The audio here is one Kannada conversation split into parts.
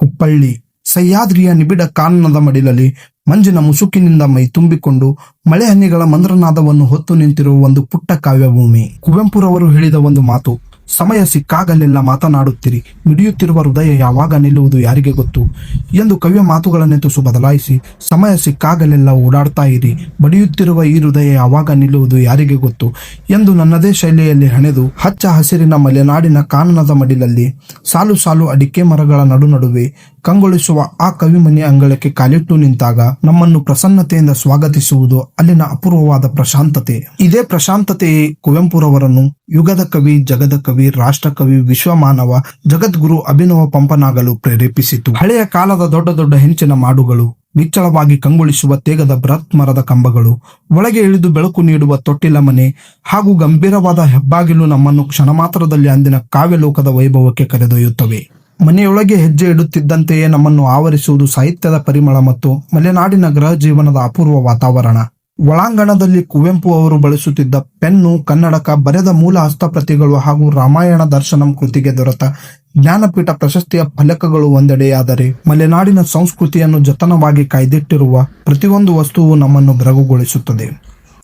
ಕುಪ್ಪಳ್ಳಿ. ಸಹ್ಯಾದ್ರಿಯ ನಿಬಿಡ ಕಾನನದ ಮಡಿಲಲ್ಲಿ ಮಂಜಿನ ಮುಸುಕಿನಿಂದ ಮೈ ತುಂಬಿಕೊಂಡು ಮಳೆ ಹನಿಗಳ ಮಂದ್ರನಾದವನ್ನು ಹೊತ್ತು ನಿಂತಿರುವ ಒಂದು ಪುಟ್ಟ ಕಾವ್ಯಭೂಮಿ. ಕುವೆಂಪುರವರು ಹೇಳಿದ ಒಂದು ಮಾತು, ಸಮಯ ಸಿಕ್ಕಾಗಲೆಲ್ಲ ಮಾತನಾಡುತ್ತಿರಿ, ಮಿಡಿಯುತ್ತಿರುವ ಹೃದಯ ಯಾವಾಗ ನಿಲ್ಲುವುದು ಯಾರಿಗೆ ಗೊತ್ತು ಎಂದು ಕವಿಯ ಮಾತುಗಳನ್ನೇ ತುಸು ಬದಲಾಯಿಸಿ, ಸಮಯ ಸಿಕ್ಕಾಗಲೆಲ್ಲ ಓಡಾಡ್ತಾ ಇರಿ, ಬಡಿಯುತ್ತಿರುವ ಈ ಹೃದಯ ಯಾವಾಗ ನಿಲ್ಲುವುದು ಯಾರಿಗೆ ಗೊತ್ತು ಎಂದು ನನ್ನದೇ ಶೈಲಿಯಲ್ಲಿ ಹಣೆದು ಹಚ್ಚ ಹಸಿರಿನ ಮಲೆನಾಡಿನ ಕಾನನದ ಮಡಿಲಲ್ಲಿ ಸಾಲು ಸಾಲು ಅಡಿಕೆ ಮರಗಳ ನಡುವೆ ಕಂಗೊಳಿಸುವ ಆ ಕವಿಮನೆ ಅಂಗಳಕ್ಕೆ ಕಾಲಿಟ್ಟು ನಿಂತಾಗ ನಮ್ಮನ್ನು ಪ್ರಸನ್ನತೆಯಿಂದ ಸ್ವಾಗತಿಸುವುದು ಅಲ್ಲಿನ ಅಪೂರ್ವವಾದ ಪ್ರಶಾಂತತೆ. ಇದೇ ಪ್ರಶಾಂತತೆಯೇ ಕುವೆಂಪುರವರನ್ನು ಯುಗದ ಕವಿ, ಜಗದ ಕವಿ, ರಾಷ್ಟ್ರಕವಿ, ವಿಶ್ವಮಾನವ, ಜಗದ್ಗುರು, ಅಭಿನವ ಪಂಪನಾಗಲು ಪ್ರೇರೇಪಿಸಿತು. ಹಳೆಯ ಕಾಲದ ದೊಡ್ಡ ದೊಡ್ಡ ಹೆಂಚಿನ ಮಾಡುಗಳು, ನಿಚ್ಚಳವಾಗಿ ಕಂಗೊಳಿಸುವ ತೇಗದ ಬೃಹತ್ ಮರದ ಕಂಬಗಳು, ಒಳಗೆ ಇಳಿದು ಬೆಳಕು ನೀಡುವ ತೊಟ್ಟಿಲ ಮನೆ ಹಾಗೂ ಗಂಭೀರವಾದ ಹೆಬ್ಬಾಗಿಲು ನಮ್ಮನ್ನು ಕ್ಷಣ ಮಾತ್ರದಲ್ಲಿ ಅಂದಿನ ಕಾವ್ಯಲೋಕದ ವೈಭವಕ್ಕೆ ಕರೆದೊಯ್ಯುತ್ತವೆ. ಮನೆಯೊಳಗೆ ಹೆಜ್ಜೆ ಇಡುತ್ತಿದ್ದಂತೆಯೇ ನಮ್ಮನ್ನು ಆವರಿಸುವುದು ಸಾಹಿತ್ಯದ ಪರಿಮಳ ಮತ್ತು ಮಲೆನಾಡಿನ ಗೃಹ ಜೀವನದ ಅಪೂರ್ವ ವಾತಾವರಣ. ಒಳಾಂಗಣದಲ್ಲಿ ಕುವೆಂಪು ಅವರು ಬಳಸುತ್ತಿದ್ದ ಪೆನ್ನು, ಕನ್ನಡಕ, ಬರೆದ ಮೂಲ ಹಸ್ತಪ್ರತಿಗಳು ಹಾಗೂ ರಾಮಾಯಣ ದರ್ಶನಂ ಕೃತಿಗೆ ದೊರೆತ ಜ್ಞಾನಪೀಠ ಪ್ರಶಸ್ತಿಯ ಫಲಕಗಳು ಒಂದೆಡೆಯಾದರೆ, ಮಲೆನಾಡಿನ ಸಂಸ್ಕೃತಿಯನ್ನು ಜತನವಾಗಿ ಕಾಯ್ದಿಟ್ಟಿರುವ ಪ್ರತಿಯೊಂದು ವಸ್ತುವು ನಮ್ಮನ್ನು ಬೆರಗುಗೊಳಿಸುತ್ತದೆ.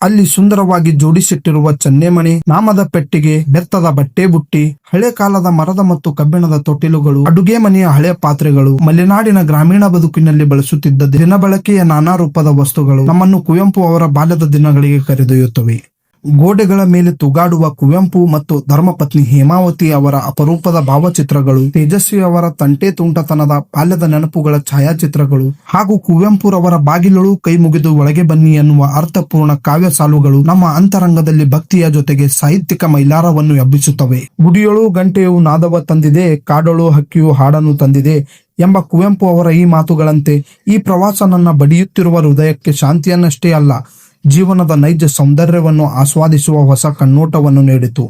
ಅಲ್ಲಿ ಸುಂದರವಾಗಿ ಜೋಡಿಸಿಟ್ಟಿರುವ ಚನ್ನೆಮಣಿ, ನಾಮದ ಪೆಟ್ಟಿಗೆ, ಬೆತ್ತದ ಬಟ್ಟೆ ಬುಟ್ಟಿ, ಹಳೆ ಕಾಲದ ಮರದ ಮತ್ತು ಕಬ್ಬಿಣದ ತೊಟ್ಟಿಲುಗಳು, ಅಡುಗೆ ಮನೆಯ ಹಳೆ ಪಾತ್ರೆಗಳು, ಮಲೆನಾಡಿನ ಗ್ರಾಮೀಣ ಬದುಕಿನಲ್ಲಿ ಬಳಸುತ್ತಿದ್ದ ದಿನಬಳಕೆಯ ನಾನಾ ರೂಪದ ವಸ್ತುಗಳು ನಮ್ಮನ್ನು ಕುವೆಂಪು ಅವರ ಬಾಲ್ಯದ ದಿನಗಳಿಗೆ ಕರೆದೊಯ್ಯುತ್ತವೆ. ಗೋಡೆಗಳ ಮೇಲೆ ತೂಗಾಡುವ ಕುವೆಂಪು ಮತ್ತು ಧರ್ಮಪತ್ನಿ ಹೇಮಾವತಿ ಅವರ ಅಪರೂಪದ ಭಾವಚಿತ್ರಗಳು, ತೇಜಸ್ವಿ ಅವರ ತಂಟೆ ತುಂಟತನದ ಬಾಲ್ಯದ ನೆನಪುಗಳ ಛಾಯಾಚಿತ್ರಗಳು ಹಾಗೂ ಕುವೆಂಪುರವರ ಬಾಗಿಲಳು ಕೈ ಮುಗಿದು ಒಳಗೆ ಬನ್ನಿ ಎನ್ನುವ ಅರ್ಥಪೂರ್ಣ ಕಾವ್ಯ ಸಾಲುಗಳು ನಮ್ಮ ಅಂತರಂಗದಲ್ಲಿ ಭಕ್ತಿಯ ಜೊತೆಗೆ ಸಾಹಿತ್ಯಿಕ ಮೈಲಾರವನ್ನು ಎಬ್ಬಿಸುತ್ತವೆ. ಗುಡಿಯೊಳು ಗಂಟೆಯು ನಾದವ ತಂದಿದೆ, ಕಾಡೊಳು ಹಕ್ಕಿಯು ಹಾಡನ್ನು ತಂದಿದೆ ಎಂಬ ಕುವೆಂಪು ಅವರ ಈ ಮಾತುಗಳಂತೆ ಈ ಪ್ರವಾಸ ನನ್ನ ಬಡಿಯುತ್ತಿರುವ ಹೃದಯಕ್ಕೆ ಶಾಂತಿಯನ್ನಷ್ಟೇ ಅಲ್ಲ, ಜೀವನದ ನೈಜ ಸೌಂದರ್ಯವನ್ನು ಆಸ್ವಾದಿಸುವ ಹೊಸ ಕಣ್ಣೋಟವನ್ನು ನೀಡಿತು.